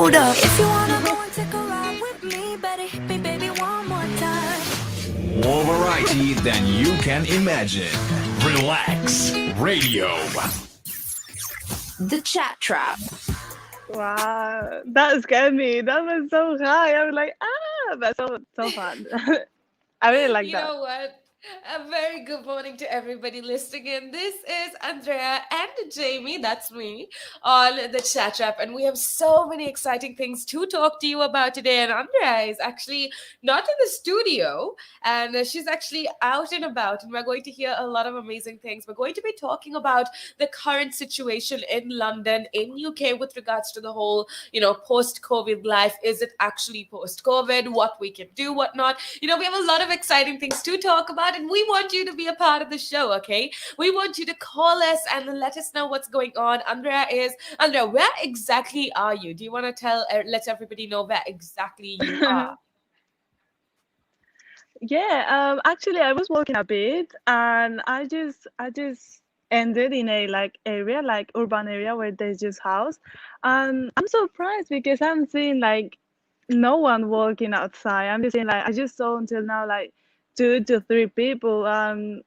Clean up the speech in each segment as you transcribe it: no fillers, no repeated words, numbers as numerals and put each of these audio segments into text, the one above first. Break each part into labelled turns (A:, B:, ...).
A: hold up. If you wanna go and take a ride with me, better hit me, baby, one more time.
B: More variety than you can imagine. Relax Radio.
A: The Chat Trap.
C: Wow, that scared me. That was so high. I was like, that's so fun. I really like
D: You
C: that.
D: know what? A very good morning to everybody listening in. This is Andrea and Jamie, that's me, on the chat app. And we have so many exciting things to talk to you about today. And Andrea is actually not in the studio, and she's actually out and about. And we're going to hear a lot of amazing things. We're going to be talking about the current situation in London, in UK, with regards to the whole, post-COVID life. Is it actually post-COVID? What we can do, what not? We have a lot of exciting things to talk about, and we want you to be a part of the show, okay? We want you to call us and let us know what's going on. Andrea, where exactly are you? Do you want to let everybody know where exactly you are?
C: Yeah, actually, I was walking a bit, and I just ended in a like area, like urban area where there's just house, and I'm surprised because I'm seeing like no one walking outside. I'm just seeing like I just saw until now like 2 to 3 people.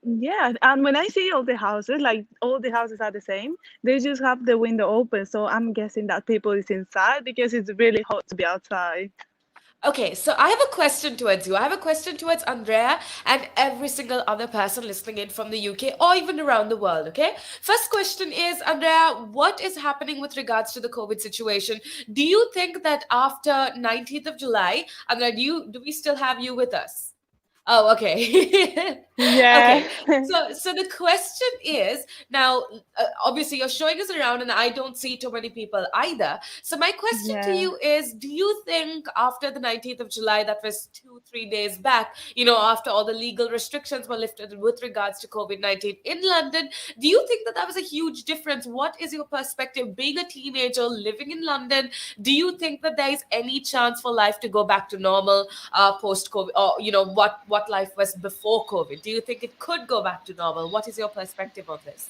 C: Yeah, and when I see all the houses, like all the houses are the same. They just have the window open, so I'm guessing that people is inside because it's really hot to be outside.
D: Okay, so I have a question towards you. I have a question towards Andrea and every single other person listening in from the UK or even around the world, okay? First question is, Andrea, what is happening with regards to the COVID situation? Do you think that after 19th of July, Andrea, do we still have you with us? Oh, okay.
C: Yeah.
D: Okay. So the question is now, obviously, you're showing us around, and I don't see too many people either. So my question to
C: Yeah.
D: you is: do you think after the 19th of July, that was 2-3 days back, after all the legal restrictions were lifted with regards to COVID-19 in London, do you think that that was a huge difference? What is your perspective, being a teenager living in London? Do you think that there is any chance for life to go back to normal post COVID, or what life was before COVID? Do you think it could go back to normal? What is your perspective on this?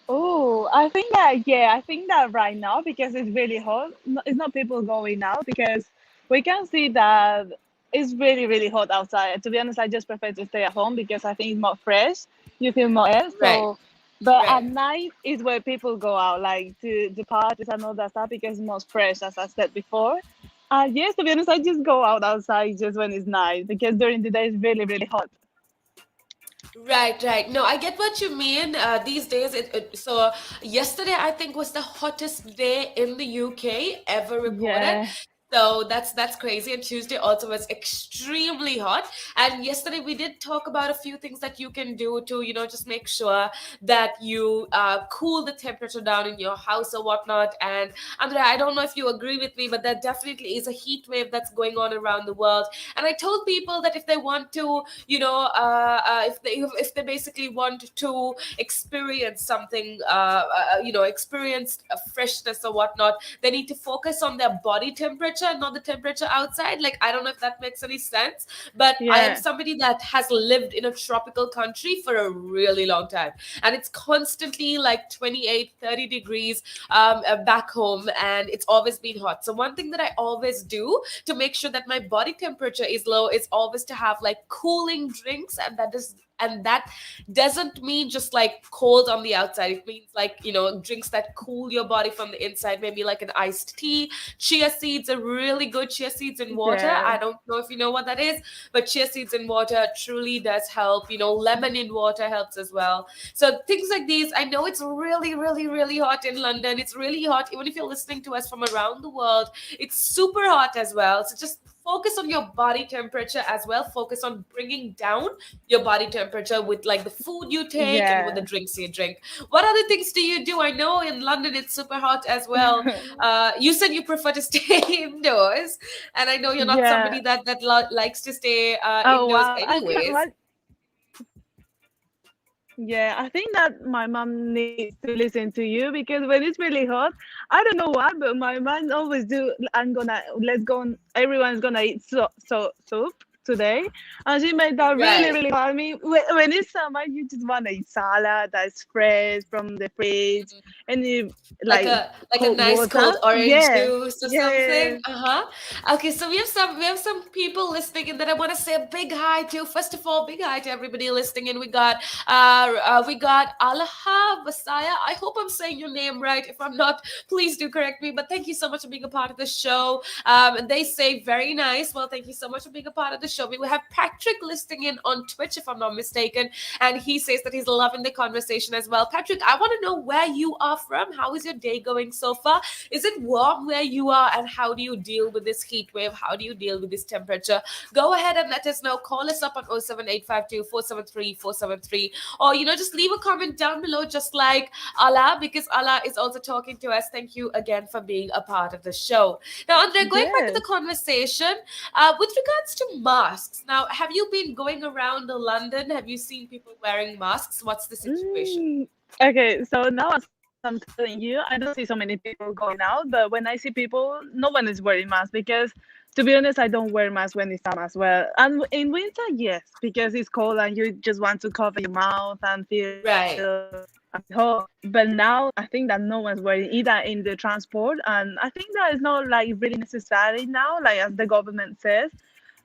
C: Oh, I think that, yeah, I think that right now because it's really hot, it's not people going out because we can see that it's really, really hot outside. To be honest, I just prefer to stay at home because I think it's more fresh. You feel more air.
D: Right,
C: So, but at
D: right.
C: night is where people go out, like to the parties and all that stuff because it's more fresh, as I said before. Yes, to be honest, I just go out outside just when it's nice because during the day it's really, really hot.
D: Right, right. No, I get what you mean. These days, so yesterday I think was the hottest day in the UK ever reported.
C: Yeah.
D: So that's crazy. And Tuesday also was extremely hot. And yesterday we did talk about a few things that you can do to, just make sure that you cool the temperature down in your house or whatnot. And Andrea, I don't know if you agree with me, but there definitely is a heat wave that's going on around the world. And I told people that if they want to, if they basically want to experience something, experience a freshness or whatnot, they need to focus on their body temperature, not the temperature outside. Like, I don't know if that makes any sense, but I am
C: Yeah.
D: somebody that has lived in a tropical country for a really long time, and it's constantly like 28, 30 degrees back home, and it's always been hot. So one thing that I always do to make sure that my body temperature is low is always to have like cooling drinks, and that doesn't mean just like cold on the outside. It means like, drinks that cool your body from the inside, maybe like an iced tea. Chia seeds are really good. Chia seeds in water.
C: Yeah.
D: I don't know if you know what that is, but chia seeds in water truly does help. Lemon in water helps as well. So things like these. I know it's really, really, really hot in London. It's really hot. Even if you're listening to us from around the world, it's super hot as well. So just focus on your body temperature as well. Focus on bringing down your body temperature with like the food you take and with the
C: Yeah.
D: drinks you drink. What other things do you do? I know in London it's super hot as well. You said you prefer to stay indoors, and I know you're not
C: Yeah.
D: somebody that likes to stay
C: Oh
D: indoors
C: wow. I think
D: anyways.
C: yeah, I think that my mom needs to listen to you because when it's really hot, I don't know why, but my mom always do. I'm gonna let's go. Everyone's gonna eat soup. today, and she made that really
D: Right.
C: really funny. When it's summer, you just want to eat salad that's fresh from the fridge, and you like
D: Like a
C: cold
D: nice
C: water.
D: cold orange
C: Yeah,
D: juice or
C: yeah,
D: something. Uh-huh. Okay, so we have some people listening in that I want to say a big hi to. First of all, big hi to everybody listening in. We got Alaha Vasaya. I hope I'm saying your name right. If I'm not, please do correct me. But thank you so much for being a part of the show. And they say very nice. Well, thank you so much for being a part of the show. We will have Patrick listening in on Twitch, if I'm not mistaken, and he says that he's loving the conversation as well. Patrick, I want to know where you are from. How is your day going so far? Is it warm where you are, and how do you deal with this heat wave? How do you deal with this temperature? Go ahead and let us know. Call us up on 07852 473 473, or just leave a comment down below, just like Allah, because Allah is also talking to us. Thank you again for being a part of the show. Now, Andrea, going back to the
C: yes.
D: conversation, with regards to masks, now, have you been going around London? Have you seen people wearing masks? What's the situation?
C: Mm, okay, so now as I'm telling you, I don't see so many people going out, but when I see people, no one is wearing masks because, to be honest, I don't wear masks when it's summer as well. And in winter, yes, because it's cold and you just want to cover your mouth and feel
D: Right.
C: hot. But now I think that no one's wearing either in the transport, and I think that is not like really necessary now, like as the government says.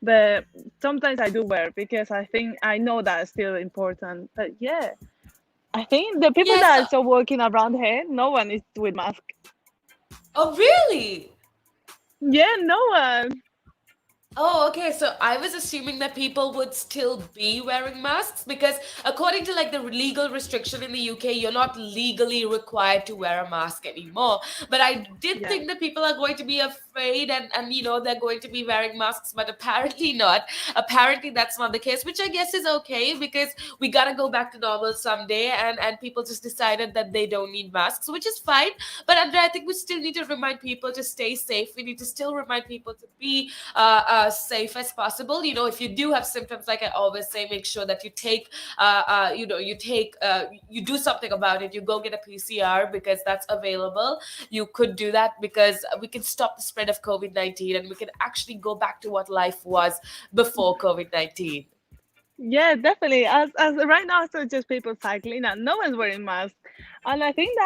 C: But sometimes I do wear because I think I know that is still important. But yeah. I think the people
D: Yes.
C: that are still walking around here, no one is with mask.
D: Oh, really?
C: Yeah, no one.
D: Oh, okay. So I was assuming that people would still be wearing masks because, according to like the legal restriction in the UK, you're not legally required to wear a mask anymore. But I did
C: Yeah.
D: think that people are going to be afraid, and they're going to be wearing masks, but apparently not. Apparently that's not the case, which I guess is okay because we gotta go back to normal someday, and people just decided that they don't need masks, which is fine. But Andrea, I think we still need to remind people to stay safe. We need to still remind people to be safe as possible. If you do have symptoms, like I always say, make sure that you take, you do something about it. You go get a PCR because that's available. You could do that because we can stop the spread of COVID-19, and we can actually go back to what life was before COVID-19.
C: Yeah, definitely. As right now, so just people cycling and no one's wearing masks. And I think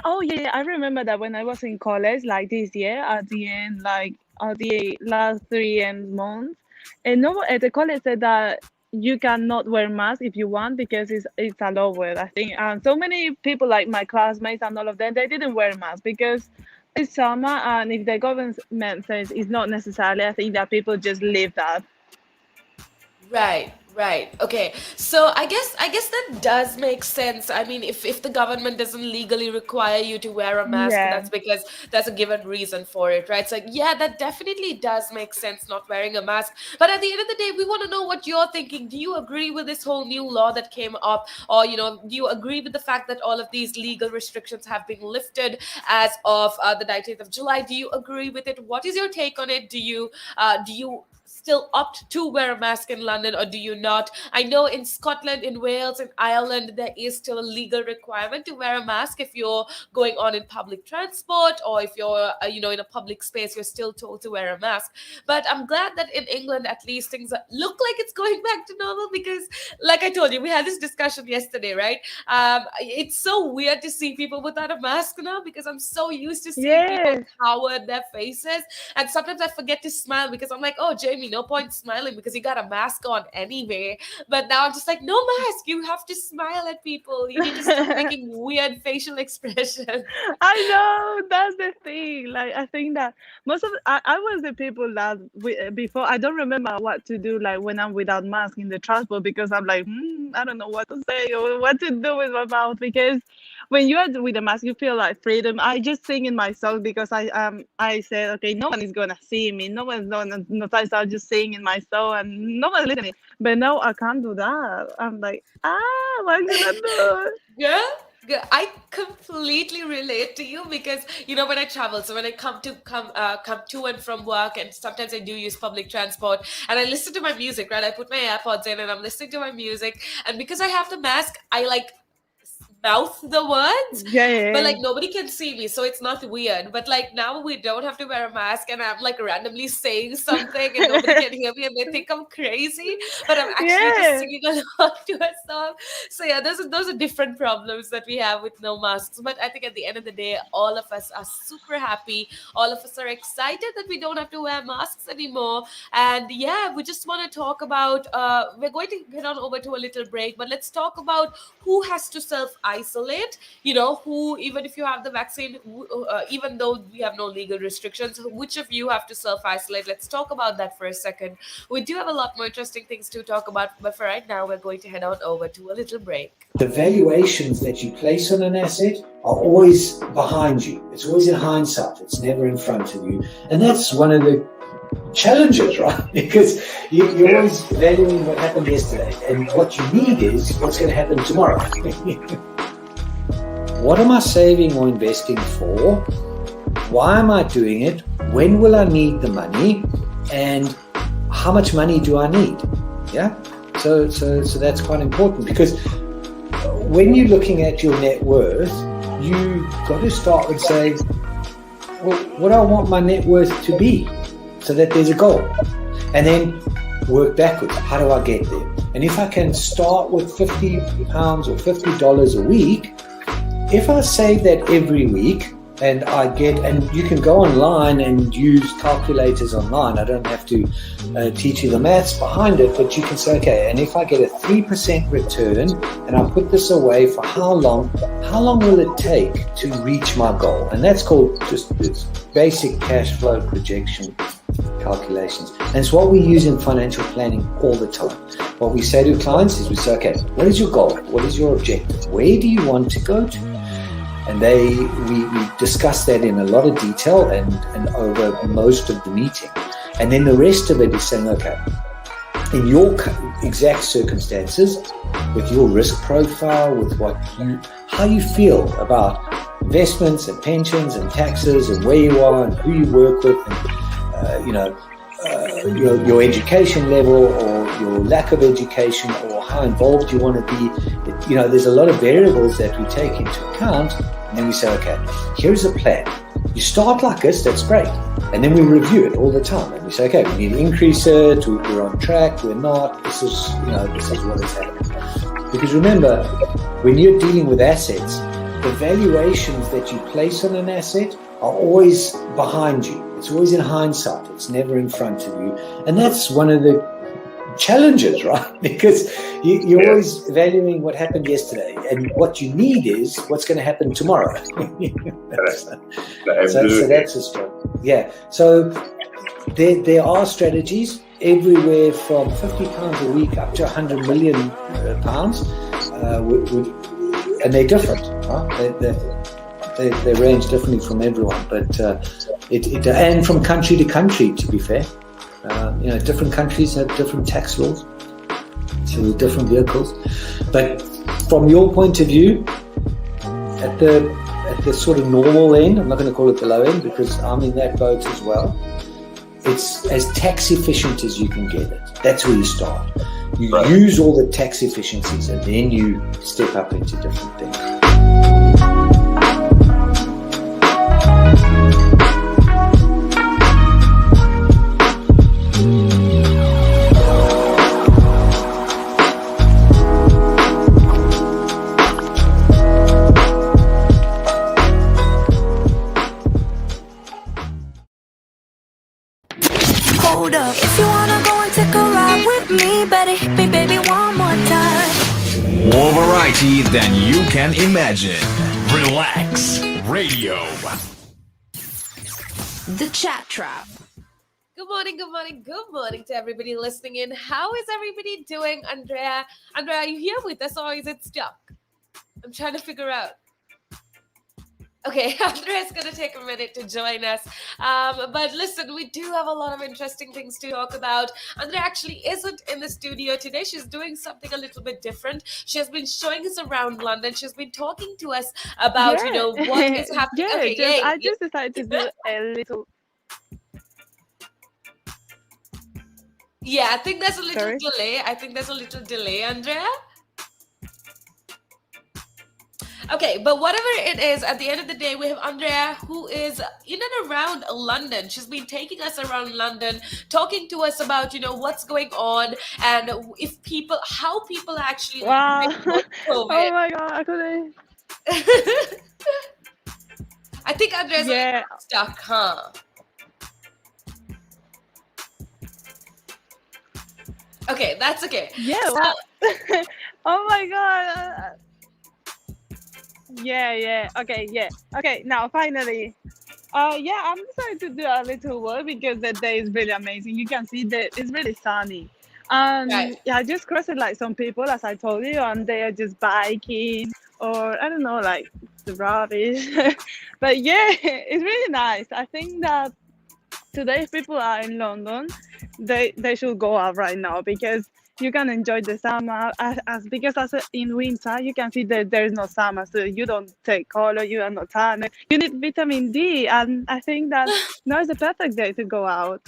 C: oh yeah, I remember that when I was in college, like this year at the end, like at the last 3 months, and no the college said that you cannot wear mask if you want because it's allowed. I think and so many people like my classmates and all of them, they didn't wear masks because it's summer, and if the government says it's not necessarily, I think that people just leave that.
D: Right, right. Okay. So I guess that does make sense. I mean, if the government doesn't legally require you to wear a mask,
C: Yeah.
D: that's because there's a given reason for it, right? So yeah, that definitely does make sense not wearing a mask. But at the end of the day, we want to know what you're thinking. Do you agree with this whole new law that came up? Or, do you agree with the fact that all of these legal restrictions have been lifted as of the 19th of July? Do you agree with it? What is your take on it? Do you still opt to wear a mask in London, or do you not? I know in Scotland, in Wales, in Ireland, there is still a legal requirement to wear a mask if you're going on in public transport, or if you're, in a public space, you're still told to wear a mask. But I'm glad that in England, at least, things look like it's going back to normal because, like I told you, we had this discussion yesterday, right? It's so weird to see people without a mask now because I'm so used to seeing people
C: Yes.
D: cover their faces, and sometimes I forget to smile because I'm like, oh, Jamie, no point smiling because you got a mask on anyway. But now I'm just like, no mask. You have to smile at people. You need to stop making weird facial expressions.
C: I know that's the thing. Like I think that I was the people that before I don't remember what to do like when I'm without mask in the transport because I'm like I don't know what to say or what to do with my mouth because when you are with a mask you feel like freedom. I just sing in my song because I said okay no one is gonna see me, no one's gonna notice. I'll just sing in my song and no one's listening. But now I can't do that. I'm like what am I gonna do?
D: Yeah. Yeah, I completely relate to you because when I travel, so when I come to and from work, and sometimes I do use public transport, and I listen to my music, right? I put my AirPods in and I'm listening to my music, and because I have the mask, I like mouth the words,
C: Yeah, yeah,
D: but
C: yeah.
D: like nobody can see me, so it's not weird. But like now we don't have to wear a mask, and I'm like randomly saying something, and nobody can hear me, and they think I'm crazy, but I'm actually just
C: Yeah.
D: singing along to a song. So yeah, those are different problems that we have with no masks. But I think at the end of the day, all of us are super happy. All of us are excited that we don't have to wear masks anymore. And yeah, we just want to talk about. We're going to get on over to a little break, but let's talk about who has to self isolate. Who, even if you have the vaccine, even though we have no legal restrictions, which of you have to self isolate? Let's talk about that for a second. We do have a lot more interesting things to talk about, but for right now, we're going to head on over to a little break.
E: The valuations that you place on an asset are always behind you. It's always in hindsight. It's never in front of you. And that's one of the challenges, right? Because you're always valuing what happened yesterday. And what you need is what's going to happen tomorrow. What am I saving or investing for? Why am I doing it? When will I need the money? And how much money do I need? Yeah. So that's quite important, because when you're looking at your net worth, you've got to start with saying, well, what do I want my net worth to be, so that there's a goal, and then work backwards. How do I get there? And if I can start with £50 or $50 a week, if I save that every week, and you can go online and use calculators online. I don't have to teach you the maths behind it, but you can say, okay, and if I get a 3% return and I put this away for how long will it take to reach my goal? And that's called just this basic cash flow projection calculations. And it's what we use in financial planning all the time. What we say to clients is we say, okay, what is your goal? What is your objective? Where do you want to go to? And we discuss that in a lot of detail and over most of the meeting. And then the rest of it is saying, okay, in your exact circumstances, with your risk profile, with how you feel about investments and pensions and taxes and where you are and who you work with, and your education level or your lack of education or how involved you want to be. There's a lot of variables that we take into account. And then we say, okay, here's a plan. You start like this, that's great. And then we review it all the time. And we say, okay, we need to increase it, we're on track, we're not, this is what is happening. Because remember, when you're dealing with assets, the valuations that you place on an asset are always behind you. It's always in hindsight. It's never in front of you. And that's one of the challenges, right? Because you're always valuing what happened yesterday, and what you need is what's going to happen tomorrow. So that's a struggle. Yeah. So there are strategies everywhere from £50 a week up to £100 million, and they're different. Right? They range differently from everyone, but and from country to country, to be fair. Different countries have different tax laws, so different vehicles. But from your point of view, at the sort of normal end, I'm not going to call it the low end because I'm in that boat as well. It's as tax efficient as you can get it. That's where you start. You use all the tax efficiencies, and then you step up into different things.
A: Hold up. If you wanna go and take a ride with me, better hit me, baby, one more time.
B: More variety than you can imagine. Relax Radio.
F: The Chat Trap.
D: Good morning, good morning, good morning to everybody listening in. How is everybody doing, Andrea? Andrea, are you here with us or is it stuck? I'm trying to figure out. Okay, Andrea's going to take a minute to join us. But listen, we do have a lot of interesting things to talk about. Andrea actually isn't in the studio today. She's doing something a little bit different. She has been showing us around London. She's been talking to us about, what is happening.
C: Yeah,
D: Okay,
C: I just decided to do a little.
D: Yeah, I think there's a little
C: Sorry.
D: delay. Andrea. Okay, but whatever it is, at the end of the day, we have Andrea who is in and around London. She's been taking us around London, talking to us about, what's going on and if people, how people actually
C: Wow.
D: living post-COVID.
C: Oh my god, I couldn't.
D: I think Andrea's a
C: Yeah,
D: little stuck, huh? Okay, that's okay.
C: yeah.
D: So,
C: Wow. Oh my god. Yeah. Okay, yeah. Okay, now finally. Yeah, I'm deciding to do a little work because the day is really amazing. You can see that it's really sunny.
D: right.
C: Yeah, I just crossed like some people, as I told you, and they are just biking or I don't know, like the rubbish. But yeah, it's really nice. I think that today, if people are in London, they should go out right now because you can enjoy the summer. Because in winter you can see that there is no summer, so you don't take color, you are not tan. You need vitamin D, and I think that now is the perfect day to go out.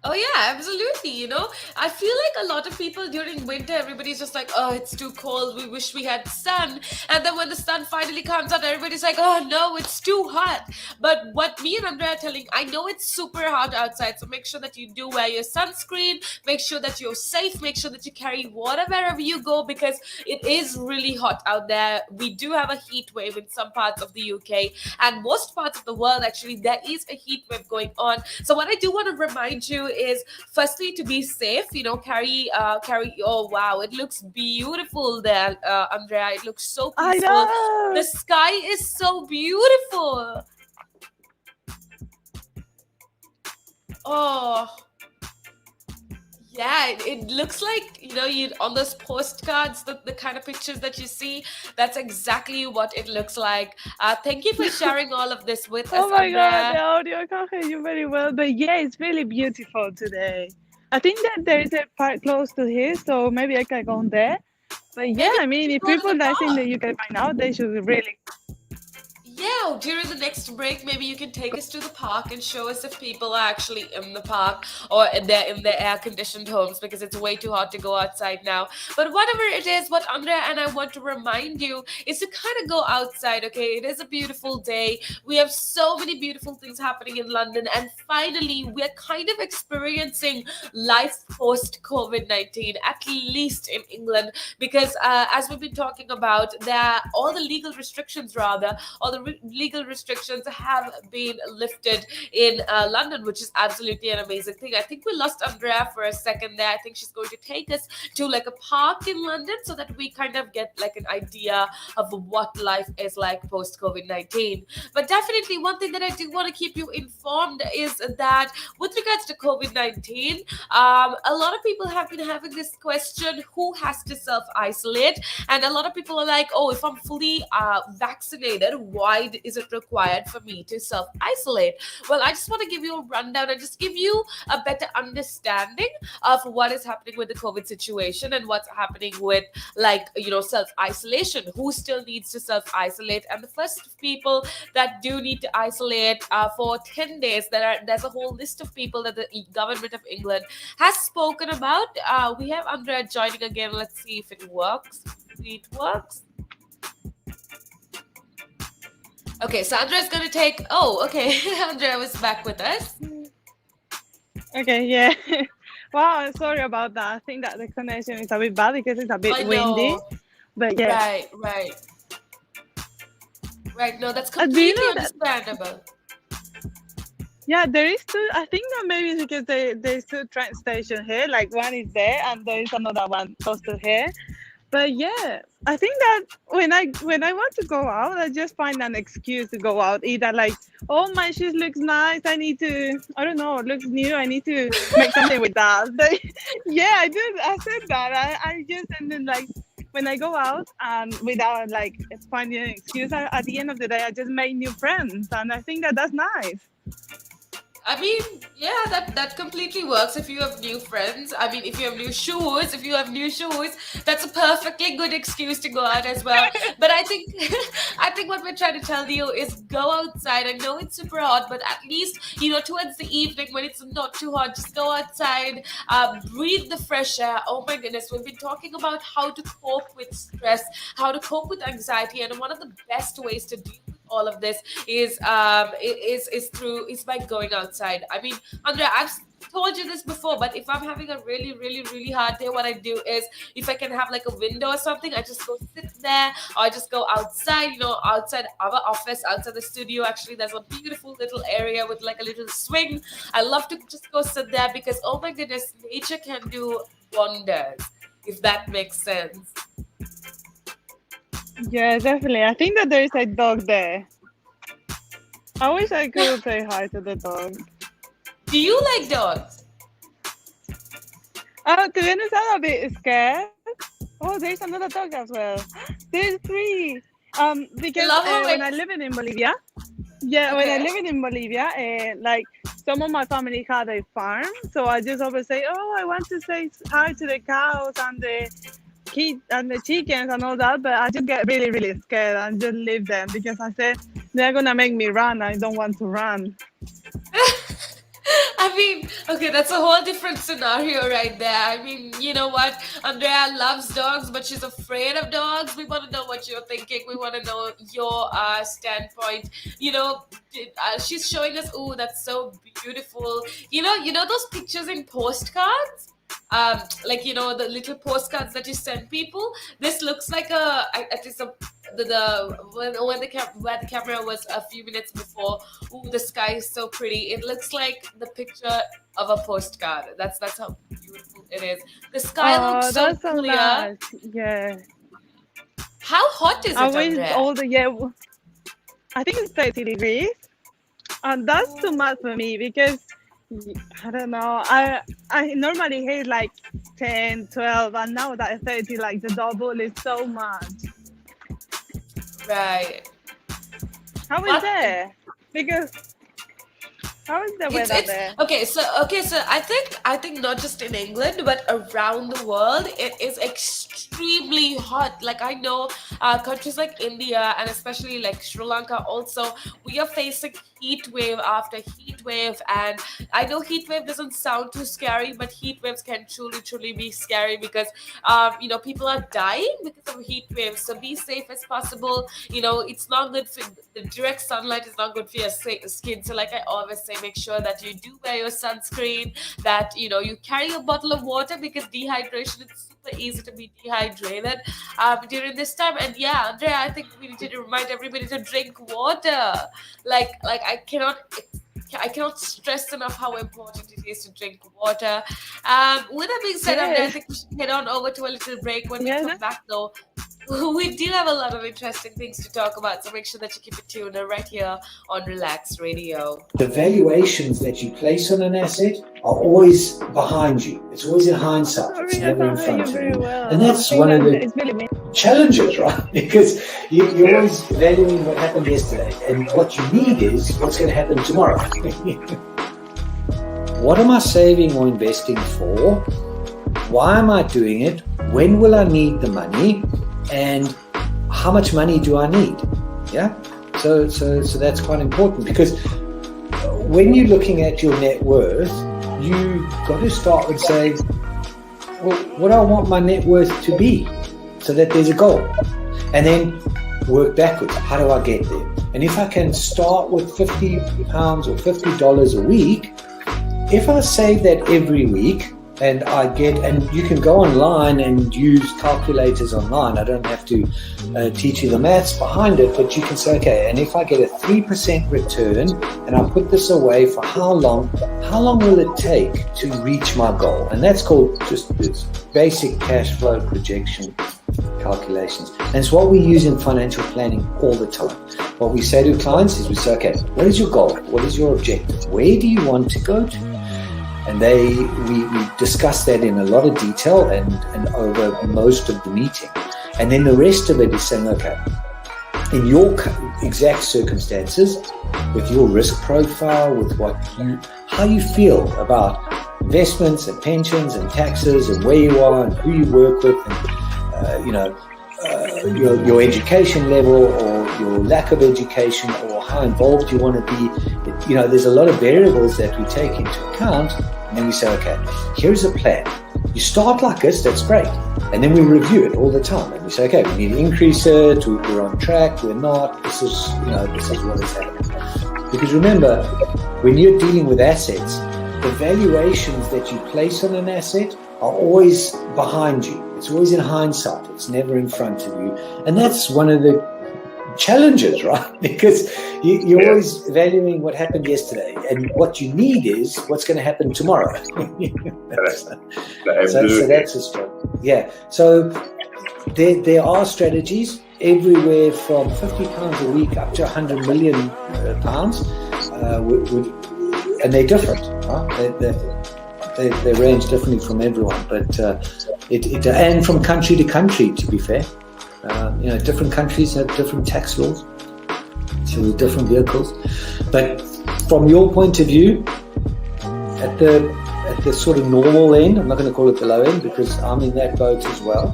D: Oh yeah, absolutely. I feel like a lot of people during winter, everybody's just like, oh, it's too cold. We wish we had sun. And then when the sun finally comes out, everybody's like, oh no, it's too hot. But what me and Andrea are telling, I know it's super hot outside, so make sure that you do wear your sunscreen. Make sure that you're safe. Make sure that you carry water wherever you go because it is really hot out there. We do have a heat wave in some parts of the UK and most parts of the world. Actually, there is a heat wave going on. So what I do want to remind you is firstly to be safe, carry. Oh wow, it looks beautiful there, Andrea. It looks so
C: I
D: peaceful. The
C: know.
D: sky is so beautiful. Oh yeah, it looks like, you on those postcards, the kind of pictures that you see, that's exactly what it looks like. Thank you for sharing all of this with us,
C: Oh my god, the
D: Andrea.
C: audio, I can't hear you very well, but yeah, it's really beautiful today. I think that there is a park close to here, so maybe I can go there. But yeah,
D: Maybe
C: I
D: we
C: mean,
D: should
C: if
D: go to
C: people
D: the
C: that in
D: park.
C: the UK by now, they should really.
D: Yeah, during the next break, maybe you can take us to the park and show us if people are actually in the park or they're in their air-conditioned homes because it's way too hot to go outside now. But whatever it is, what Andrea and I want to remind you is to kind of go outside, okay? It is a beautiful day. We have so many beautiful things happening in London, and finally, we're kind of experiencing life post-COVID-19, at least in England, because as we've been talking about, there are all the legal restrictions, rather, all the legal restrictions have been lifted in London, which is absolutely an amazing thing. I think we lost Andrea for a second there. I think she's going to take us to like a park in London so that we kind of get like an idea of what life is like post COVID-19. But definitely, one thing that I do want to keep you informed is that with regards to COVID-19, a lot of people have been having this question: who has to self isolate? And a lot of people are like, oh, if I'm fully vaccinated, why is it required for me to self isolate? Well, I just want to give you a rundown and just give you a better understanding of what is happening with the COVID situation and what's happening with, like, self isolation, who still needs to self isolate. And the first people that do need to isolate for 10 days, there's a whole list of people that the government of England has spoken about. We have Andrea joining again. Let's see if it works. It works. Okay, so Andrea's going to take. Oh, okay. Andrea was back with us.
C: Okay, yeah. Wow, I'm sorry about that. I think that the connection is a bit bad because it's a bit
D: I
C: windy.
D: know.
C: But yeah.
D: Right. No, that's
C: Do you
D: completely
C: know that?
D: understandable.
C: Yeah, there is two. I think that maybe it's because there's two train stations here. Like one is there, and there is another one close to here. But yeah, I think that when I want to go out, I just find an excuse to go out. Either like, oh, my shoes looks nice. I need to, I don't know, it looks new. I need to make something with that. But yeah, I did. I said that. I just, and then like when I go out and without like finding an excuse, at the end of the day, I just make new friends, and I think that that's nice.
D: I mean, yeah, that completely works if you have new friends. I mean, if you have new shoes, that's a perfectly good excuse to go out as well. But I think I think what we're trying to tell you is go outside. I know it's super hot, but at least towards the evening when it's not too hot, just go outside, breathe the fresh air. Oh my goodness, we've been talking about how to cope with stress, how to cope with anxiety, and one of the best ways to deal with all of this is by going outside. I mean, Andrea, I've told you this before, but if I'm having a really, really, really hard day, what I do is if I can have like a window or something, I just go sit there, or I just go outside, outside our office, outside the studio. Actually, there's a beautiful little area with like a little swing. I love to just go sit there because, oh my goodness, nature can do wonders, if that makes sense.
C: Yeah, definitely. I think that there is a dog there. I wish I could say hi to the dog.
D: Do you like dogs?
C: To be honest, I'm a bit scared. Oh, there's another dog as well. There's three. Because
D: love how
C: when I live in Bolivia, when I live in Bolivia, like some of my family had a farm, so I just always say, "Oh, I want to say hi to the cows and the kids and the chickens and all that," but I just get really, really scared and just leave them because I said they're gonna make me run. I don't want to run.
D: I mean, okay, that's a whole different scenario right there. I mean, you know what? Andrea loves dogs, but she's afraid of dogs. We want to know what you're thinking. We want to know your standpoint. She's showing us, oh, that's so beautiful. You know those pictures in postcards? The little postcards that you send people. This looks like at least when the camera was a few minutes before. Ooh, the sky is so pretty. It looks like the picture of a postcard. That's how beautiful it is. The sky looks so
C: that's so
D: clear.
C: nice. Yeah.
D: How hot is it,
C: I wish
D: Andrea?
C: all the I think it's 30 degrees, and that's too much for me because I don't know. I normally hate like 10, 12, and now that 30, like the double is so much.
D: Right.
C: How is there? Because how is the weather there?
D: Okay, so I think not just in England but around the world it is extremely hot. Like I know countries like India and especially like Sri Lanka also, we are facing heat wave after heat wave, and I know heat wave doesn't sound too scary, but heat waves can truly be scary because people are dying because of heat waves. So be safe as possible. It's not good for the direct sunlight is not good for your skin. So like I always say, make sure that you do wear your sunscreen, that you carry a bottle of water because dehydration is super easy to be dehydrated during this time. And yeah, Andrea, I think we need to remind everybody to drink water. Like I cannot stress enough how important it is to drink water. With that being said, Andrea, I think we should head on over to a little break. When we come back though, we do have a lot of interesting things to talk about, so make sure that you keep it tuned right here on Relaks Radio.
E: The valuations that you place on an asset are always behind you. It's always in hindsight. It's never in front of you. And that's one of the challenges, right? Because you're always valuing what happened yesterday, and what you need is what's going to happen tomorrow. What am I saving or investing for? Why am I doing it? When will I need the money? And how much money do I need? Yeah. So that's quite important, because when you're looking at your net worth, you got to start with saying, well, what do I want my net worth to be, so that there's a goal, and then work backwards. How do I get there? And if I can start with £50 or $50 a week, if I save that every week, and you can go online and use calculators online. I don't have to teach you the maths behind it, but you can say, okay, and if I get a 3% return and I put this away for how long will it take to reach my goal? And that's called just this basic cash flow projection calculations. And it's what we use in financial planning all the time. What we say to clients is we say, okay, what is your goal? What is your objective? Where do you want to go to? And we discuss that in a lot of detail and over most of the meeting. And then the rest of it is saying, okay, in your exact circumstances, with your risk profile, with how you feel about investments and pensions and taxes and where you are and who you work with, and your education level or your lack of education or how involved you want to be. There's a lot of variables that we take into account, and then we say, okay, here's a plan. You start like this, that's great. And then we review it all the time. And we say, okay, we need to increase it, we're on track, we're not, this is what is happening. Because remember, when you're dealing with assets, the valuations that you place on an asset are always behind you. It's always in hindsight. It's never in front of you. And that's one of the challenges, right? Because you're always valuing what happened yesterday, and what you need is what's going to happen tomorrow. So that's a struggle. Yeah. So there are strategies everywhere from £50 a week up to £100 million, and they're different. Right? They range differently from everyone, but and from country to country, to be fair. Different countries have different tax laws, so with different vehicles. But from your point of view, at the sort of normal end, I'm not going to call it the low end because I'm in that boat as well.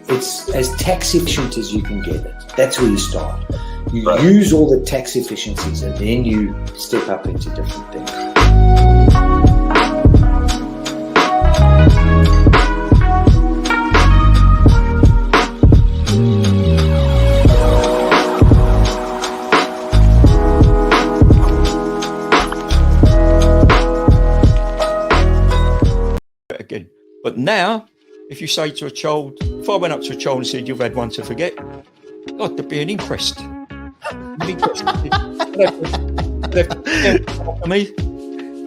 E: It's as tax efficient as you can get it. That's where you start. You use all the tax efficiencies, and then you step up into different things.
F: Again. But now, if you say to a child, if I went up to a child and said, you've had one to forget, God, there'd be an inquest.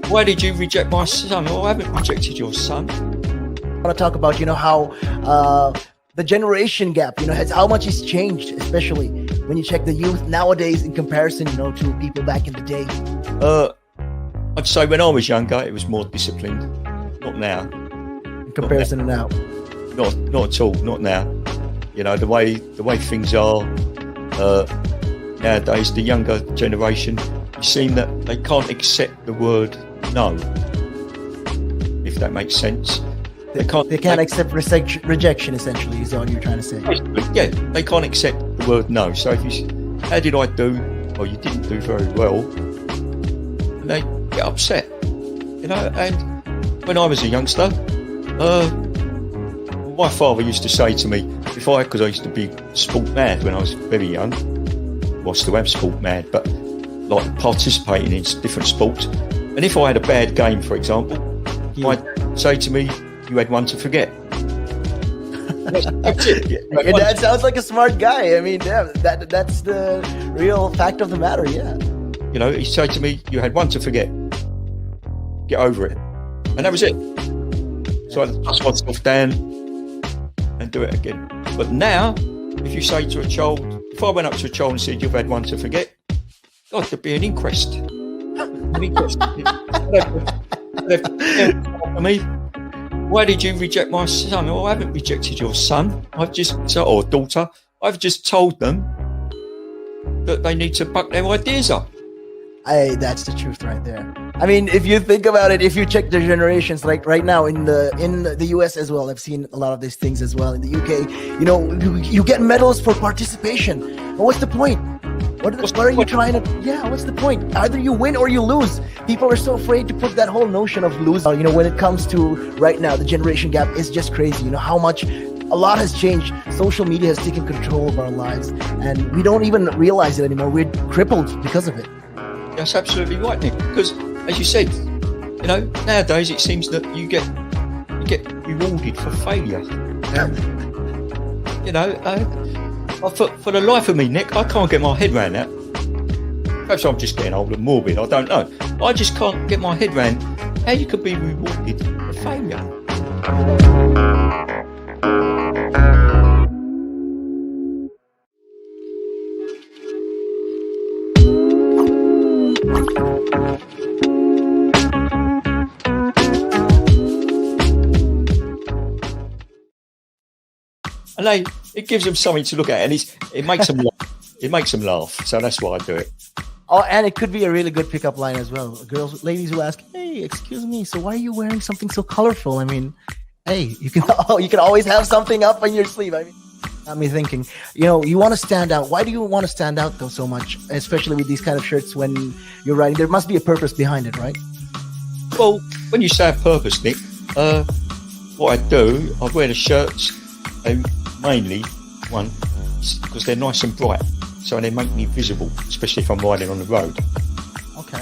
F: Why did you reject my son? Well, I haven't rejected your son.
G: I want to talk about, how the generation gap, how much has changed, especially when you check the youth nowadays in comparison, to people back in the day.
F: I'd say when I was younger, it was more disciplined. Not now.
G: In comparison to now.
F: Not at all. Not now. The way things are nowadays, the younger generation, you seem that they can't accept the word no. If that makes sense. They can't
G: accept rejection, essentially, is all you're trying to say.
F: Yeah, they can't accept the word no. So if you, how did I do? Or you didn't do very well, and they get upset. And when I was a youngster, my father used to say to me, because I used to be sport mad when I was very young, well, I still am sport mad, but like participating in different sports. And if I had a bad game, for example, he might say to me, you had one to forget. That's it.
G: Your dad sounds like a smart guy. I mean, that's the real fact of the matter, yeah.
F: He'd say to me, you had one to forget. Get over it. And that was it. So I dust myself down and do it again. But now, if you say to a child, if I went up to a child and said, you've had one to forget, God, there'd be an inquest. An inquest. Why did you reject my son? Well, I haven't rejected your son. Or daughter. I've just told them that they need to buck their ideas up.
G: That's the truth right there. I mean, if you think about it, if you check the generations, like right now in the US as well, I've seen a lot of these things as well. In the UK, you get medals for participation. But what's the point? What are you trying to? Yeah, what's the point? Either you win or you lose. People are so afraid to put that whole notion of losing. When it comes to right now, the generation gap is just crazy. How much. A lot has changed. Social media has taken control of our lives, and we don't even realize it anymore. We're crippled because of it.
F: That's absolutely right, Nick. Because, as you said, nowadays it seems that you get rewarded for failure. For the life of me, Nick, I can't get my head around that. Perhaps I'm just getting old and morbid. I don't know. I just can't get my head around how you could be rewarded for failure. And it gives them something to look at, and it makes them laugh. it makes them laugh. So that's why I do it.
G: Oh, and it could be a really good pickup line as well. Girls, ladies who ask, "Hey, excuse me, so why are you wearing something so colorful?" I mean, hey, you can you can always have something up on your sleeve. I mean, got me thinking. You want to stand out. Why do you want to stand out though so much, especially with these kind of shirts when you're riding? There must be a purpose behind it, right?
F: Well, when you say a purpose, Nick, what I do, I wear the shirts, mainly one because they're nice and bright, so they make me visible, especially if I'm riding on the road.
G: Okay.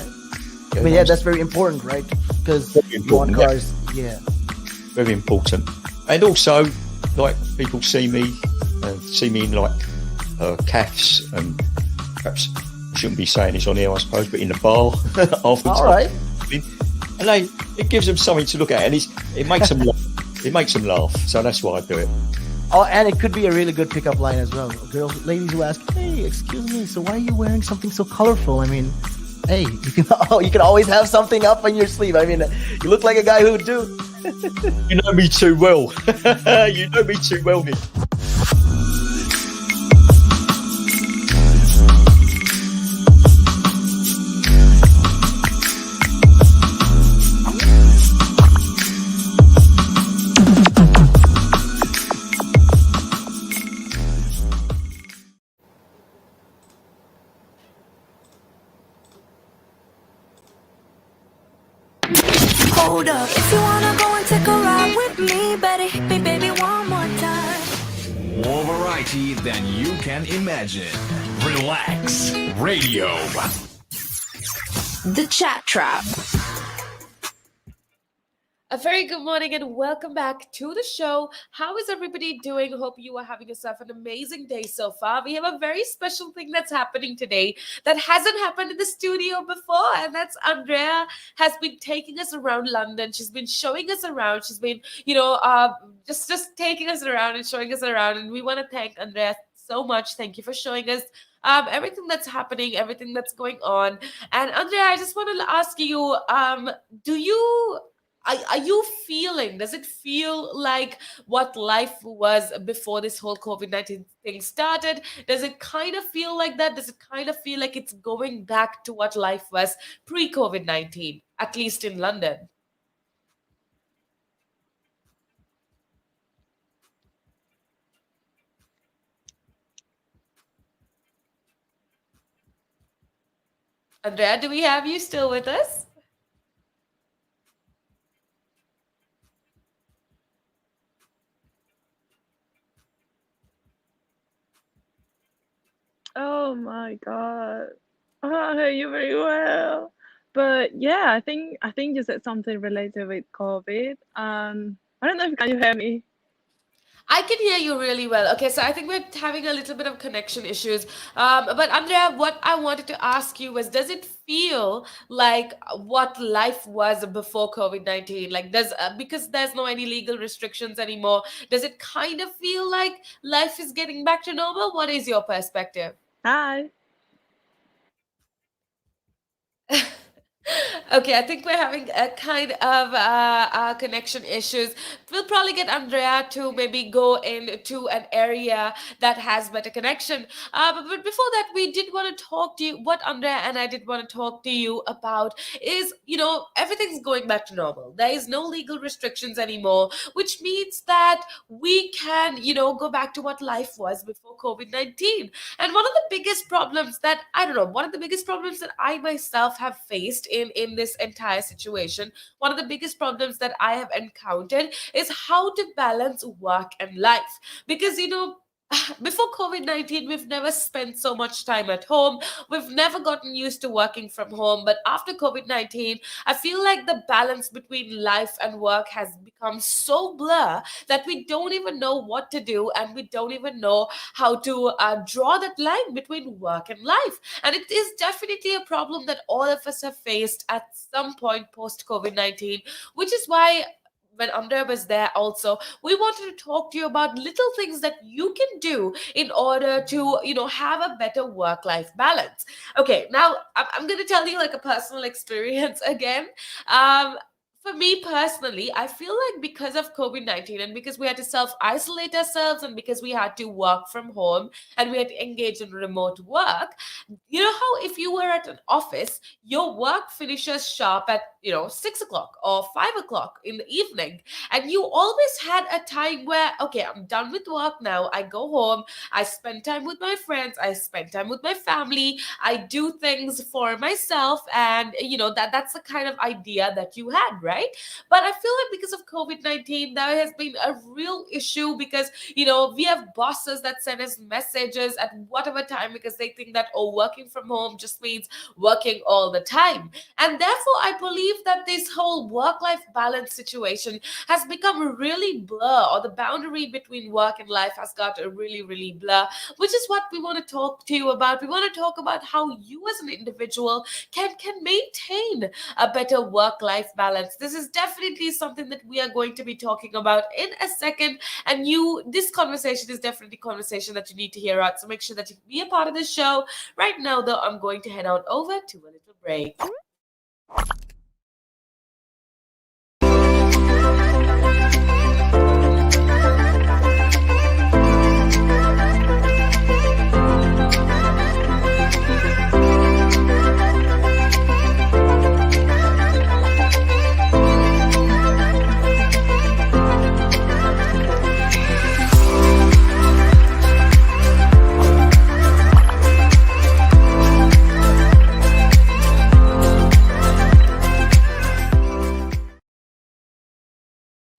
G: I mean, yeah, that's very important, right? Because you want cars, yeah.
F: Very important. And also, like, people see me in like calves, and perhaps I shouldn't be saying this on here, I suppose, but in the bar after.
G: All right.
F: And it gives them something to look at, and it makes them laugh. It makes them laugh. So that's why I do it.
G: Oh, and it could be a really good pickup line as well. Girls, ladies who ask, "Hey, excuse me, so why are you wearing something so colorful?" I mean, hey, you can always have something up on your sleeve. I mean, you look like a guy who would do.
F: You know me too well. You know me too well, Nick.
A: Hold up, if you wanna go and take a ride with me, better hit me, baby, one more time.
B: More variety than you can imagine. Relax Radio.
A: The Chat Trap.
D: A very good morning and welcome back to the show. How is everybody doing? Hope you are having yourself an amazing day so far. We have a very special thing that's happening today that hasn't happened in the studio before, and that's Andrea has been taking us around London. She's been showing us around. She's been, just taking us around and showing us around. And we want to thank Andrea so much. Thank you for showing us everything that's happening, everything that's going on. And Andrea, I just want to ask you, are you feeling, does it feel like what life was before this whole COVID-19 thing started? Does it kind of feel like that? Does it kind of feel like it's going back to what life was pre-COVID-19, at least in London? Andrea, do we have you still with us?
C: Oh my God. Oh, I hear you very well. But yeah, I think you said something related with COVID. I don't know if can you hear me?
D: I can hear you really well. Okay, so I think we're having a little bit of connection issues. But Andrea, what I wanted to ask you was, does it feel like what life was before COVID-19? Like, because there's no any legal restrictions anymore, does it kind of feel like life is getting back to normal? What is your perspective?
C: Hi.
D: Okay, I think we're having a kind of connection issues. We'll probably get Andrea to maybe go into an area that has better connection. But before that, we did want to talk to you. What Andrea and I did want to talk to you about is, everything's going back to normal. There is no legal restrictions anymore, which means that we can, go back to what life was before COVID-19. And one of the biggest problems that, I don't know, one of the biggest problems that I myself have faced in this entire situation, one of the biggest problems that I have encountered is how to balance work and life. Because, before COVID-19, we've never spent so much time at home. We've never gotten used to working from home. But after COVID-19, I feel like the balance between life and work has become so blur that we don't even know what to do, and we don't even know how to draw that line between work and life. And it is definitely a problem that all of us have faced at some point post COVID-19, which is why when Andrea was there also, we wanted to talk to you about little things that you can do in order to, have a better work-life balance. Okay, now I'm going to tell you like a personal experience again. For me personally, I feel like because of COVID-19 and because we had to self-isolate ourselves and because we had to work from home and we had to engage in remote work, you know how if you were at an office, your work finishes sharp at, 6 o'clock or 5 o'clock in the evening. And you always had a time where, okay, I'm done with work now. I go home, I spend time with my friends, I spend time with my family, I do things for myself. And, that's the kind of idea that you had, right? But I feel like because of COVID-19, there has been a real issue because, we have bosses that send us messages at whatever time because they think that, oh, working from home just means working all the time. And therefore, I believe that this whole work-life balance situation has become a really blur, or the boundary between work and life has got a really, really blur, which is what we want to talk to you about. We want to talk about how you as an individual can maintain a better work-life balance. This is definitely something that we are going to be talking about in a second. And this conversation is definitely a conversation that you need to hear out. So make sure that you be a part of the show. Right now, though, I'm going to head on over to a little break.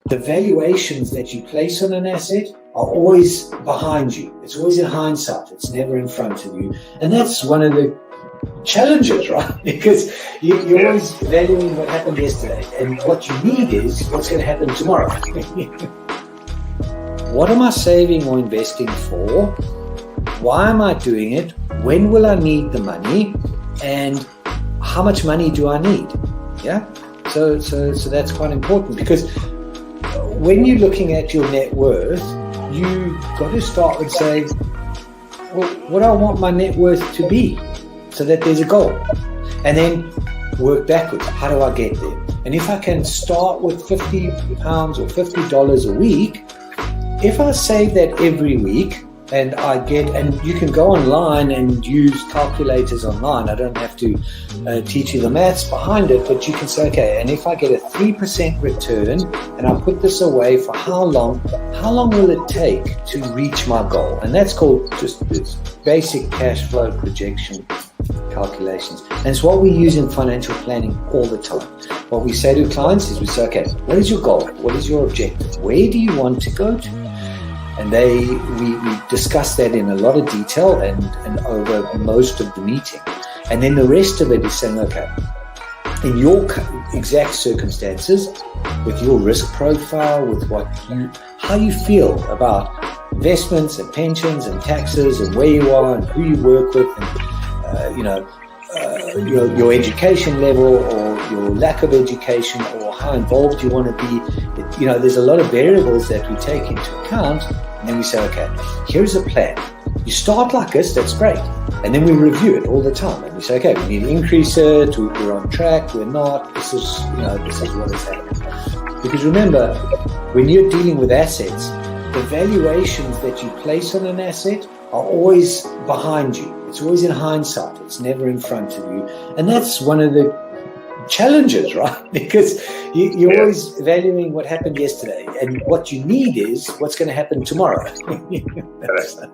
E: The valuations that you place on an asset are always behind you. It's always in hindsight. It's never in front of you. And that's one of the challenges, right? Because you're always valuing what happened yesterday. And what you need is what's going to happen tomorrow. What am I saving or investing for? Why am I doing it? When will I need the money? And how much money do I need? Yeah. So that's quite important, because when you're looking at your net worth, you got to start with saying, well, what do I want my net worth to be, so that there's a goal, and then work backwards. How do I get there? And if I can start with £50 or $50 a week, if I save that every week, and you can go online and use calculators online. I don't have to teach you the maths behind it, but you can say, okay, and if I get a 3% return and I put this away for how long will it take to reach my goal? And that's called just this basic cash flow projection calculations. And it's what we use in financial planning all the time. What we say to clients is we say, okay, what is your goal? What is your objective? Where do you want to go to? And we discuss that in a lot of detail and over most of the meeting. And then the rest of it is saying, okay, in your exact circumstances, with your risk profile, with how you feel about investments and pensions and taxes and where you are and who you work with, and your education level or your lack of education or how involved you want to be. There's a lot of variables that we take into account, and then we say, okay, here's a plan. You start like this, that's great. And then we review it all the time. And we say, okay, we need to increase it, we're on track, we're not, this is what is happening. Because remember, when you're dealing with assets, the valuations that you place on an asset are always behind you. It's always in hindsight. It's never in front of you. And that's one of the challenges, right? Because you're always valuing what happened yesterday, and what you need is what's going to happen tomorrow. So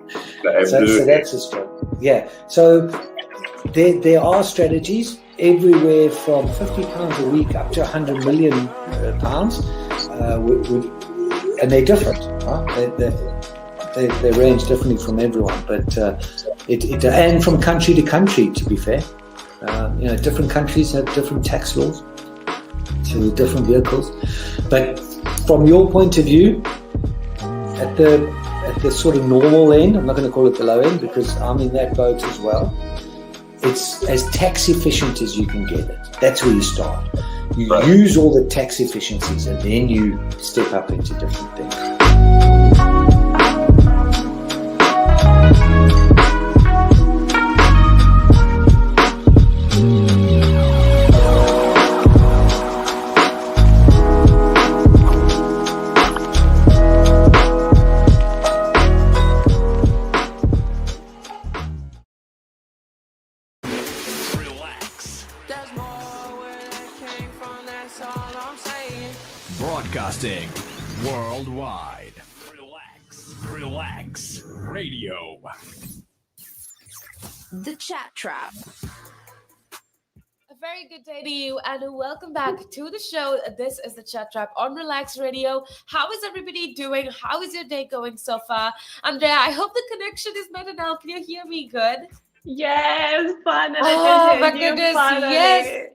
E: that's a struggle. Yeah. So there are strategies everywhere from £50 a week up to £100 million, and they're different, right? They range differently from everyone, but and from country to country, to be fair. Different countries have different tax laws, so different vehicles. But from your point of view, at the sort of normal end, I'm not going to call it the low end because I'm in that boat as well. It's as tax efficient as you can get it. That's where you start. You use all the tax efficiencies, and then you step up into different things.
B: Broadcasting worldwide. Relax Radio.
A: The Chat Trap.
D: A very good day to you, and welcome back to the show. This is the Chat Trap on Relax Radio. How is everybody doing? How is your day going so far? Andrea, I hope the connection is better now. Can you hear me good?
C: Yes, finally
D: Oh
C: I
D: my
C: can hear you.
D: goodness,
C: Finally.
D: yes.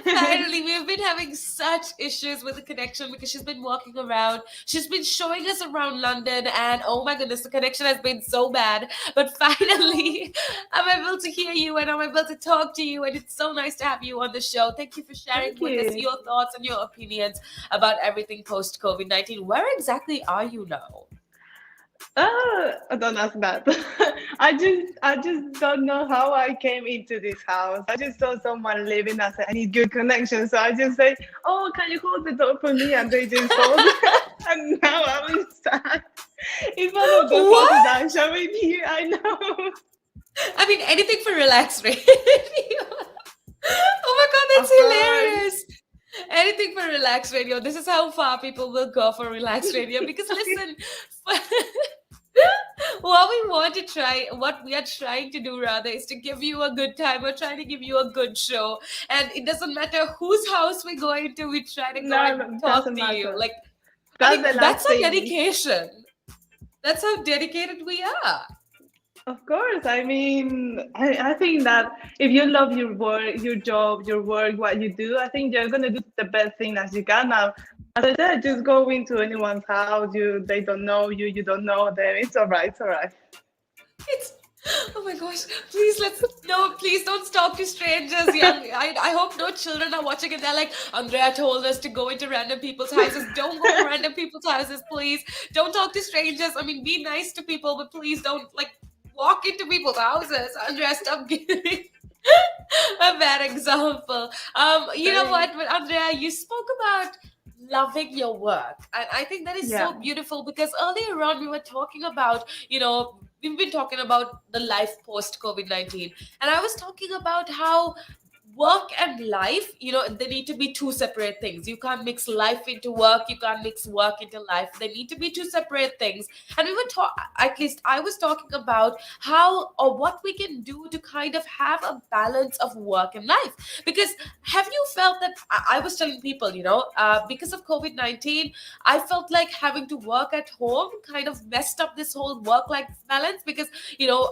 D: Finally, we've been having such issues with the connection because she's been walking around. She's been showing us around London, and oh my goodness, the connection has been so bad. But finally, I'm able to hear you and I'm able to talk to you, and it's so nice to have you on the show. Thank you for sharing
C: Thank
D: with us
C: you.
D: your thoughts and your opinions about everything post COVID-19. Where exactly are you now?
C: Don't ask that. I just don't know how I came into this house. I just saw someone living. I said I need good connection, so I just say, "Oh, can you hold the door for me?" And they just hold. And now I'm inside. It's one of those
D: What?
C: houses I'm showing you. I know.
D: I mean, anything for Relax Radio. Oh my God, that's
C: Of course.
D: hilarious. Anything for Relax Radio. This is how far people will go for Relax Radio. Because listen, what we are trying to do rather is to give you a good time. We're trying to give you a good show. And it doesn't matter whose house we go into, we try to go
C: No,
D: and
C: it
D: talk
C: doesn't
D: to you.
C: matter.
D: Like,
C: That's the last
D: that's our
C: thing.
D: dedication. That's how dedicated we are.
C: Of course. I mean, I think that if you love your work, your job, your work, what you do, I think you're gonna do the best thing as you can. Now, as I said, just go into anyone's house. They don't know you. You don't know them. It's all right. It's all right.
D: It's oh my gosh! Please don't talk to strangers. Yeah, I hope no children are watching and they're like, Andrea told us to go into random people's houses. Don't go to random people's houses, please. Don't talk to strangers. I mean, be nice to people, but please don't walk into people's houses. Andrea, stop giving a bad example. You know what, but Andrea, you spoke about loving your work, and I think that is so
C: Yeah.
D: beautiful because earlier on we were talking about, we've been talking about the life post COVID-19, and I was talking about how work and life, they need to be two separate things. You can't mix life into work, you can't mix work into life. They need to be two separate things. And we were at least I was talking about how or what we can do to kind of have a balance of work and life. Because have you felt that I was telling people, because of COVID-19, I felt like having to work at home kind of messed up this whole work life balance because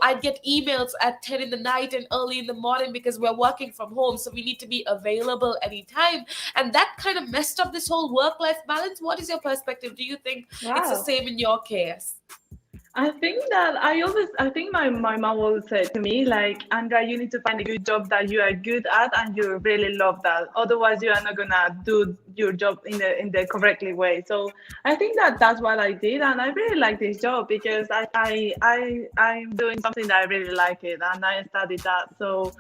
D: I'd get emails at 10 in the night and early in the morning because we're working from home, so we need to be available anytime, and that kind of messed up this whole work life balance. What is your perspective? Do you think it's the
C: Wow.
D: same in your case?
C: I think that I think my mom will say to me, like, Andrea, you need to find a good job that you are good at and you really love that. Otherwise, you are not gonna do your job in the correctly way. So I think that that's what I did, and I really like this job because I'm doing something that I really like it, and I studied that. So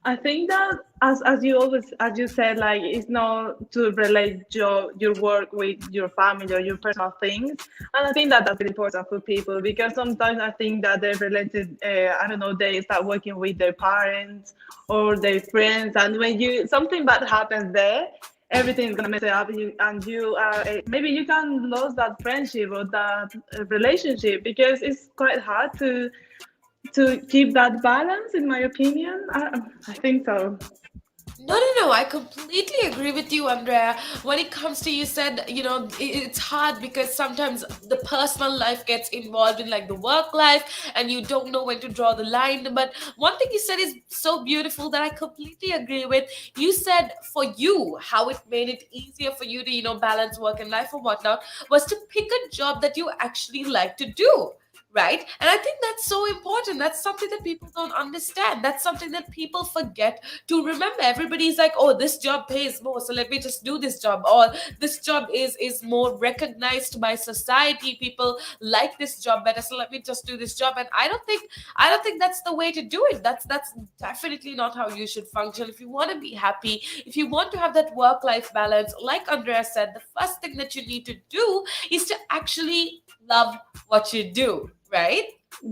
C: I think that as you said, like, it's not to relate your work with your family or your personal things, and I think that that's really important for people because sometimes I think that they're related. I don't know, they start working with their parents or their friends, and when something bad happens there, everything's gonna mess it up. And you are maybe you can lose that friendship or that relationship because it's quite hard to keep that balance, in my opinion. I think so.
D: No. I completely agree with you, Andrea. When it comes to, you said, it's hard because sometimes the personal life gets involved in the work life and you don't know when to draw the line. But one thing you said is so beautiful that I completely agree with. You said for you, how it made it easier for you to, balance work and life or whatnot was to pick a job that you actually like to do. Right. And I think that's so important. That's something that people don't understand. That's something that people forget to remember. Everybody's like, oh, this job pays more, so let me just do this job. Or this job is more recognized by society. People like this job better, so let me just do this job. And I don't think that's the way to do it. That's definitely not how you should function. If you want to be happy, if you want to have that work-life balance, like Andrea said, the first thing that you need to do is to actually love what you do, right?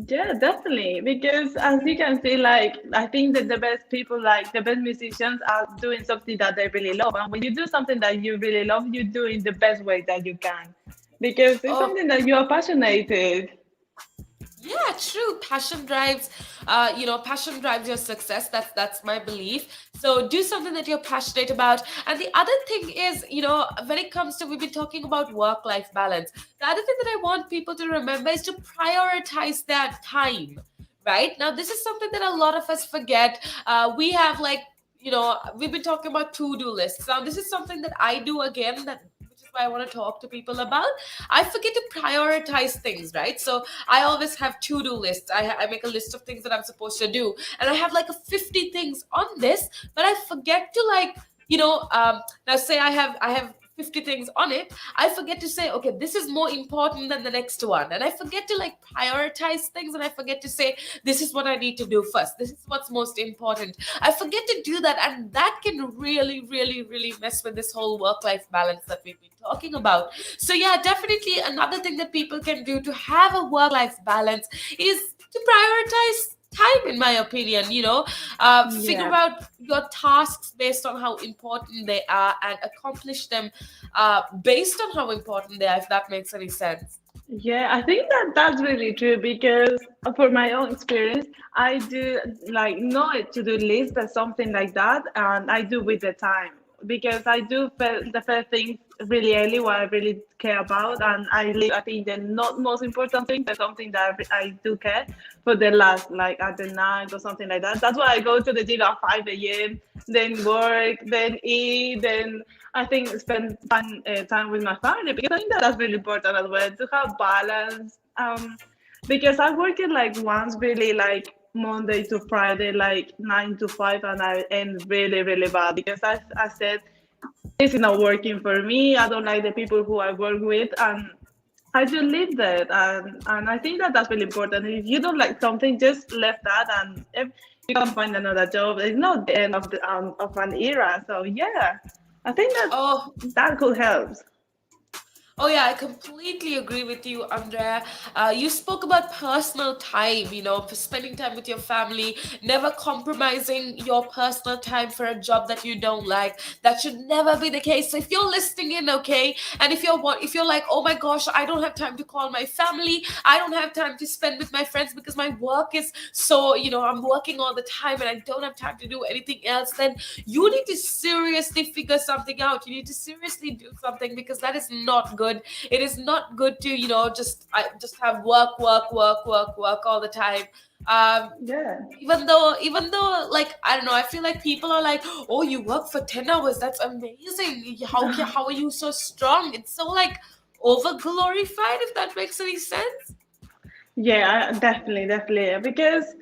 C: Yeah, definitely. Because as you can see, like I think that the best people, like the best musicians, are doing something that they really love. And when you do something that you really love, you do it the best way that you can. Because it's
D: Oh,
C: something that you are passionate.
D: yeah, true. Passion drives your success. That's my belief. So do something that you're passionate about. And the other thing is, when it comes to, we've been talking about work-life balance. The other thing that I want people to remember is to prioritize their time. Right now, this is something that a lot of us forget. We have like, we've been talking about to-do lists. Now, this is something that I do again. Which is why I want to talk to people about. I forget to prioritize things, right? So I always have to-do lists. I make a list of things that I'm supposed to do, and I have like a 50 things on this, but I forget to like, now say I have 50 things on it. I forget to say, okay, this is more important than the next one, and I forget to like prioritize things, and I forget to say, this is what I need to do first. This is what's most important. I forget to do that, and that can really, really, really mess with this whole work-life balance that we've been talking about. So yeah, definitely another thing that people can do to have a work-life balance is to prioritize time, in my opinion. Figure
C: Yeah.
D: out your tasks based on how important they are and accomplish them based on how important they are, if that makes any sense.
C: Yeah, I think that that's really true because for my own experience, I do like not a to-do list, but something like that, and I do with the time because I do the first things really early, what I really care about, and I leave I think the not most important thing, but something that I do care for the last, like at the night or something like that. That's why I go to the gym at 5 a.m., then work, then eat, then I think spend time with my family because I think that that's really important as well to have balance. Because I work it like once really like Monday to Friday, like 9 to 5, and I end really really bad because I said this is not working for me. I don't like the people who I work with, and I just leave that. And I think that that's really important. If you don't like something, just left that, and if you can find another job, it's not the end of the of an era. So yeah, I think that
D: Oh,
C: that could help.
D: Oh yeah, I completely agree with you, Andrea. You spoke about personal time, for spending time with your family, never compromising your personal time for a job that you don't like. That should never be the case. So if you're listening in, okay, and if you're like, oh my gosh, I don't have time to call my family, I don't have time to spend with my friends because my work is so, I'm working all the time and I don't have time to do anything else, then you need to seriously figure something out. You need to seriously do something because that is not good. It is not good to just have work all the time. Um,
C: Yeah.
D: even though like I don't know, I feel like people are like, oh, you work for 10 hours. That's amazing. How are you so strong? It's so like over glorified. If that makes any sense.
C: Yeah, definitely, definitely. Because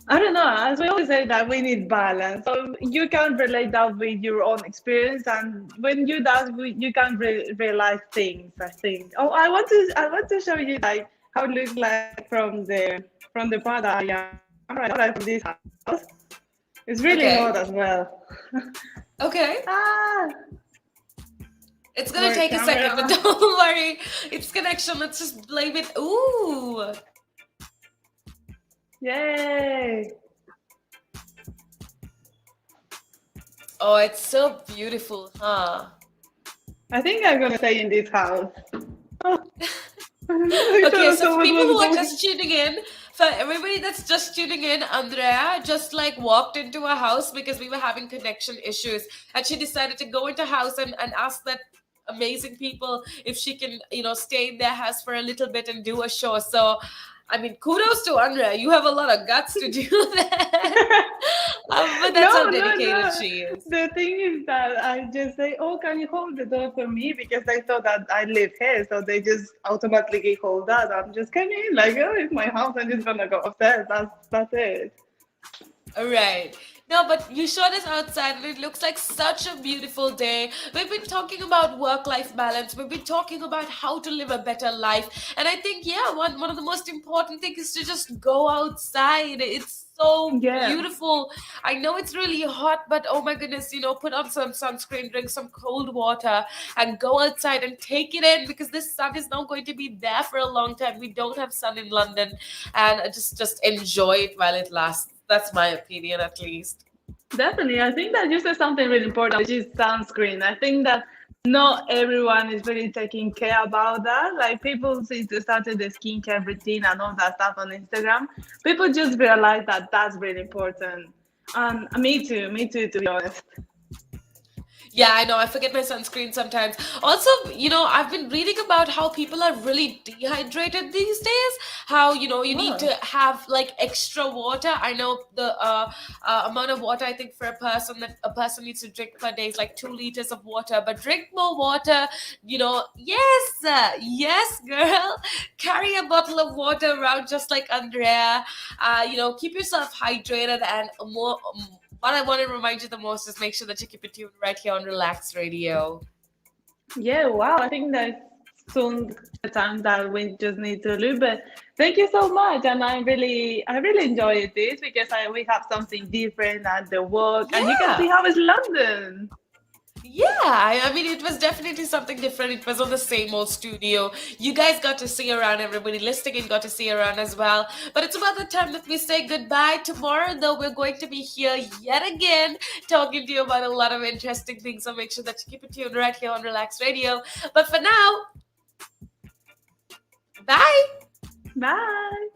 C: I don't know, as we always say that we need balance. So you can relate that with your own experience, and when you that you can realize things. I think. Oh, I want to show you like how it looks like from the part that I am right now, like from this house. It's really hot
D: Okay.
C: as well.
D: Okay.
C: Ah,
D: It's gonna
C: for
D: take a second, but
C: camera.
D: don't worry. It's connection. Let's just blame it. Ooh.
C: Yay!
D: Oh, it's so beautiful, huh?
C: I think I'm gonna stay in this house. Oh, I
D: Okay,
C: thought
D: so for
C: someone
D: people
C: was
D: who are
C: going.
D: just tuning in, for everybody that's just tuning in, Andrea just like walked into a house because we were having connection issues, and she decided to go into house and ask that amazing people if she can, stay in their house for a little bit and do a show. So, I mean, kudos to Andrea. You have a lot of guts to do that. But that's how
C: No, no,
D: dedicated
C: no.
D: she is.
C: The thing is that I just say, "Oh, can you hold the door for me?" Because they thought that I live here, so they just automatically hold that. I'm just coming in, like, oh, it's my house. I'm just gonna go upstairs. That's it.
D: Right. No, but you showed us outside and it looks like such a beautiful day. We've been talking about work-life balance. We've been talking about how to live a better life. And I think, yeah, one of the most important things is to just go outside. It's so
C: Yeah,
D: beautiful. I know it's really hot, but oh my goodness, put on some sunscreen, drink some cold water, and go outside and take it in because this sun is not going to be there for a long time. We don't have sun in London, and just enjoy it while it lasts. That's my opinion, at least.
C: definitely. I think that you said something really important, which is sunscreen. I think that not everyone is really taking care about that. Like people since they started the skincare routine and all that stuff on Instagram, people just realize that that's really important. And me too, to be honest.
D: Yeah, I know. I forget my sunscreen sometimes. Also, I've been reading about how people are really dehydrated these days. How, you need
C: Oh.
D: to have like extra water. I know the amount of water I think for a person that a person needs to drink per day is like 2 liters of water. But drink more water. Yes, yes, girl. Carry a bottle of water around just like Andrea. Keep yourself hydrated and more. What I want to remind you the most is make sure that you keep it tuned right here on Relax Radio.
C: Yeah, wow. I think that's soon the time that we just need to live. But thank you so much. And I really enjoyed this because we have something different at the work and you can see
D: Yeah.
C: how it's London.
D: Yeah, I mean, it was definitely something different. It was on the same old studio. You guys got to see around, everybody listening in got to see around as well. But it's about the time that we say goodbye. Tomorrow, though, we're going to be here yet again talking to you about a lot of interesting things. So make sure that you keep it tuned right here on Relax Radio. But for now, bye.
C: Bye.